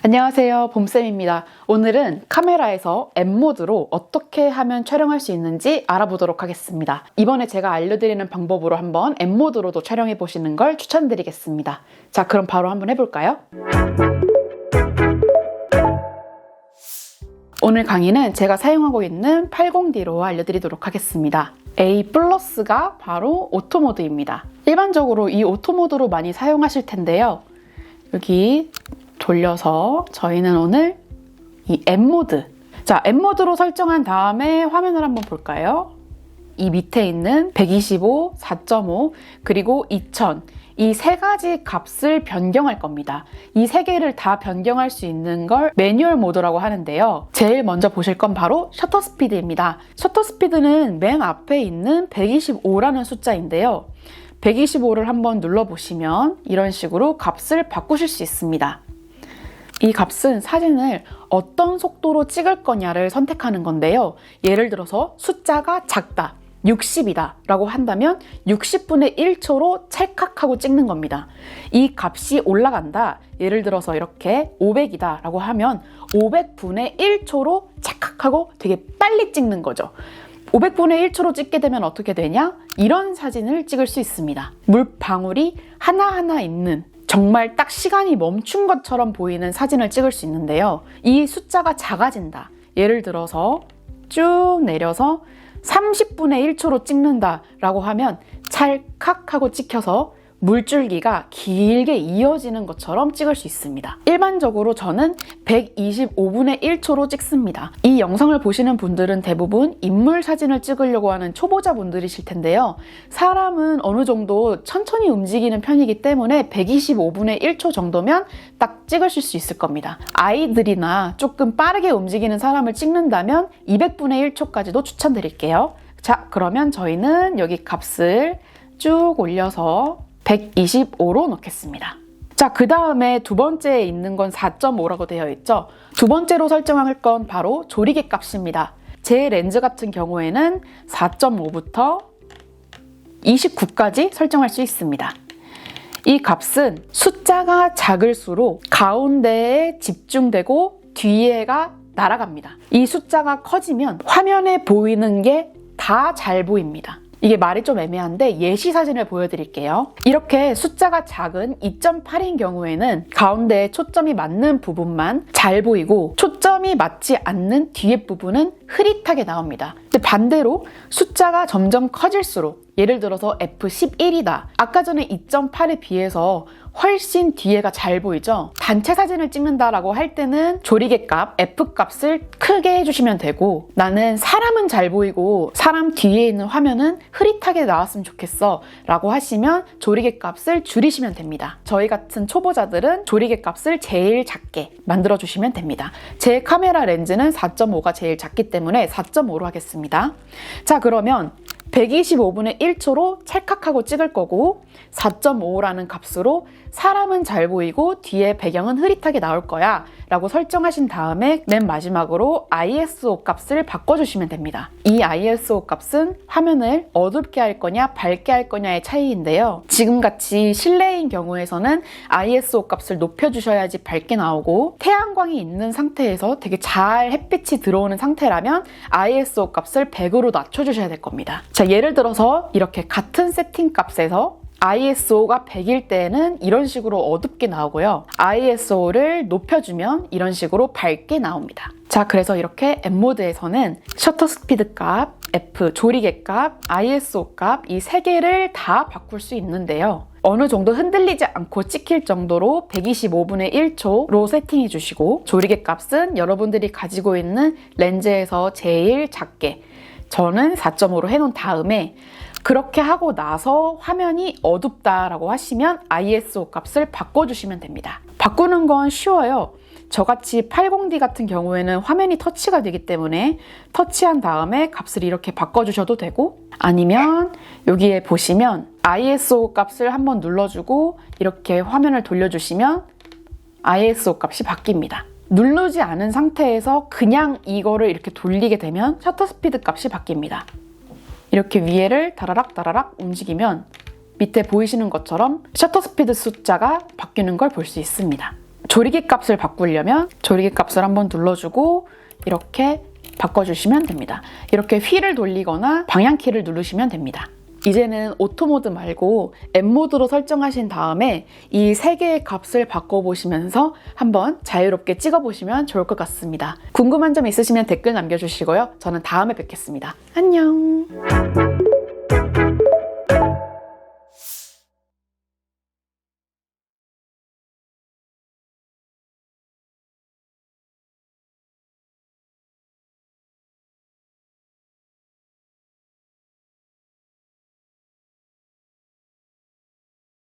안녕하세요, 봄쌤입니다. 오늘은 카메라에서 M모드로 어떻게 하면 촬영할 수 있는지 알아보도록 하겠습니다. 이번에 제가 알려드리는 방법으로 한번 M모드로도 촬영해 보시는 걸 추천드리겠습니다. 자, 그럼 바로 한번 해볼까요? 오늘 강의는 제가 사용하고 있는 80D로 알려드리도록 하겠습니다. A+가 바로 오토모드입니다. 일반적으로 이 오토모드로 많이 사용하실 텐데요. 여기 돌려서 저희는 오늘 이 M모드, 자, M모드로 설정한 다음에 화면을 한번 볼까요? 이 밑에 있는 125, 4.5, 그리고 2000, 이 세 가지 값을 변경할 겁니다. 이 세 개를 다 변경할 수 있는 걸 매뉴얼 모드라고 하는데요. 제일 먼저 보실 건 바로 셔터 스피드입니다. 셔터 스피드는 맨 앞에 있는 125라는 숫자인데요. 125를 한번 눌러보시면 이런 식으로 값을 바꾸실 수 있습니다. 이 값은 사진을 어떤 속도로 찍을 거냐를 선택하는 건데요. 예를 들어서 숫자가 작다, 60이다 라고 한다면 60분의 1초로 찰칵하고 찍는 겁니다. 이 값이 올라간다, 예를 들어서 이렇게 500이다 라고 하면 500분의 1초로 찰칵하고 되게 빨리 찍는 거죠. 500분의 1초로 찍게 되면 어떻게 되냐? 이런 사진을 찍을 수 있습니다. 물방울이 하나하나 있는, 정말 딱 시간이 멈춘 것처럼 보이는 사진을 찍을 수 있는데요. 이 숫자가 작아진다. 예를 들어서 쭉 내려서 30분의 1초로 찍는다 라고 하면 찰칵하고 찍혀서 물줄기가 길게 이어지는 것처럼 찍을 수 있습니다. 일반적으로 저는 125분의 1초로 찍습니다. 이 영상을 보시는 분들은 대부분 인물 사진을 찍으려고 하는 초보자분들이실 텐데요. 사람은 어느 정도 천천히 움직이는 편이기 때문에 125분의 1초 정도면 딱 찍으실 수 있을 겁니다. 아이들이나 조금 빠르게 움직이는 사람을 찍는다면 200분의 1초까지도 추천드릴게요. 자, 그러면 저희는 여기 값을 쭉 올려서 125로 넣겠습니다. 자, 그 다음에 두 번째에 있는 건 4.5라고 되어 있죠. 두 번째로 설정할 건 바로 조리개 값입니다. 제 렌즈 같은 경우에는 4.5부터 29까지 설정할 수 있습니다. 이 값은 숫자가 작을수록 가운데에 집중되고 뒤에가 날아갑니다. 이 숫자가 커지면 화면에 보이는 게 다 잘 보입니다. 이게 말이 좀 애매한데 예시 사진을 보여드릴게요. 이렇게 숫자가 작은 2.8인 경우에는 가운데에 초점이 맞는 부분만 잘 보이고 초점이 맞지 않는 뒤에 부분은 흐릿하게 나옵니다. 근데 반대로 숫자가 점점 커질수록, 예를 들어서 F11이다. 아까 전에 2.8에 비해서 훨씬 뒤에가 잘 보이죠? 단체 사진을 찍는다라고 할 때는 조리개 값, F 값을 크게 해주시면 되고, 나는 사람은 잘 보이고 사람 뒤에 있는 화면은 흐릿하게 나왔으면 좋겠어 라고 하시면 조리개 값을 줄이시면 됩니다. 저희 같은 초보자들은 조리개 값을 제일 작게 만들어 주시면 됩니다. 제 카메라 렌즈는 4.5가 제일 작기 때문에 4.5로 하겠습니다. 자, 그러면 125분의 1초로 찰칵하고 찍을 거고 4.5라는 값으로 사람은 잘 보이고 뒤에 배경은 흐릿하게 나올 거야 라고 설정하신 다음에 맨 마지막으로 ISO 값을 바꿔주시면 됩니다. 이 ISO 값은 화면을 어둡게 할 거냐 밝게 할 거냐의 차이인데요. 지금같이 실내인 경우에서는 ISO 값을 높여주셔야지 밝게 나오고, 태양광이 있는 상태에서 되게 잘 햇빛이 들어오는 상태라면 ISO 값을 100으로 낮춰주셔야 될 겁니다. 자, 예를 들어서 이렇게 같은 세팅 값에서 ISO가 100일 때는 이런 식으로 어둡게 나오고요. ISO를 높여주면 이런 식으로 밝게 나옵니다. 자, 그래서 이렇게 M모드에서는 셔터 스피드 값, F, 조리개 값, ISO 값 이 세 개를 다 바꿀 수 있는데요. 어느 정도 흔들리지 않고 찍힐 정도로 125분의 1초로 세팅해 주시고, 조리개 값은 여러분들이 가지고 있는 렌즈에서 제일 작게, 저는 4.5로 해놓은 다음에, 그렇게 하고 나서 화면이 어둡다라고 하시면 ISO 값을 바꿔주시면 됩니다. 바꾸는 건 쉬워요. 저같이 80D 같은 경우에는 화면이 터치가 되기 때문에 터치한 다음에 값을 이렇게 바꿔주셔도 되고, 아니면 여기에 보시면 ISO 값을 한번 눌러주고 이렇게 화면을 돌려주시면 ISO 값이 바뀝니다. 누르지 않은 상태에서 그냥 이거를 이렇게 돌리게 되면 셔터 스피드 값이 바뀝니다. 이렇게 위에를 다라락 다라락 움직이면 밑에 보이시는 것처럼 셔터 스피드 숫자가 바뀌는 걸 볼 수 있습니다. 조리개 값을 바꾸려면 조리개 값을 한번 눌러주고 이렇게 바꿔주시면 됩니다. 이렇게 휠을 돌리거나 방향키를 누르시면 됩니다. 이제는 오토 모드 말고 M 모드로 설정하신 다음에 이 3개의 값을 바꿔보시면서 한번 자유롭게 찍어보시면 좋을 것 같습니다. 궁금한 점 있으시면 댓글 남겨주시고요. 저는 다음에 뵙겠습니다. 안녕!